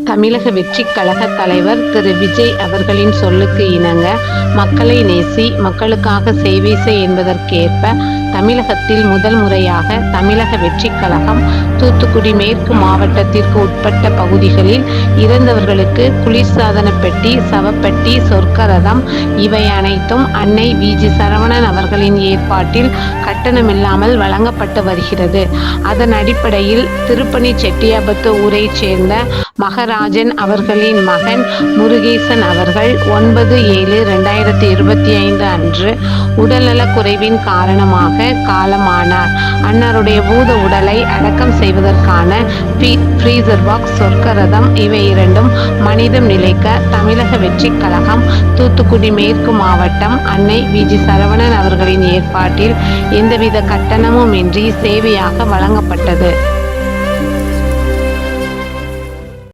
தமிழக வெற்றிக் கழக தலைவர் திரு விஜய் அவர்களின் சொல்லுக்கு இணங்க மக்களை நேசி மக்களுக்காக சேவை செய் என்பதற்கேற்ப தமிழகத்தில் முதல் முறையாக தமிழக வெற்றிக் கழகம் தூத்துக்குடி மேற்கு மாவட்டத்திற்கு உட்பட்ட பகுதிகளில் இறந்தவர்களுக்கு குளிர்சாதன பெட்டி, சவப்பெட்டி, சொர்க்கரதம் இவை அனைத்தும் அன்னை வி.ஜி. சரவணன் அவர்களின் ஏற்பாட்டில் கட்டணமில்லாமல் வழங்கப்பட்டு வருகிறது. அதன் அடிப்படையில் திருப்பணி செட்டியாபத்து ஊரைச் சேர்ந்த மகராஜன் அவர்களின் மகன் முருகேசன் அவர்கள் 9/7/2025 அன்று உடல்நலக் குறைவின் காரணமாக காலமானார். அன்னாருடைய பூத உடலை அடக்கம் செய்வதற்கான ஃப்ரீசர் பாக்ஸ், சொர்க்கரதம் இவை இரண்டும் மனிதம் நிலைக்க தமிழக வெற்றிக் கழகம் தூத்துக்குடி மேற்கு மாவட்டம் அன்னை வி.ஜி. சரவணன் அவர்களின் ஏற்பாட்டில் எந்தவித கட்டணமும் இன்றி சேவையாக வழங்கப்பட்டது.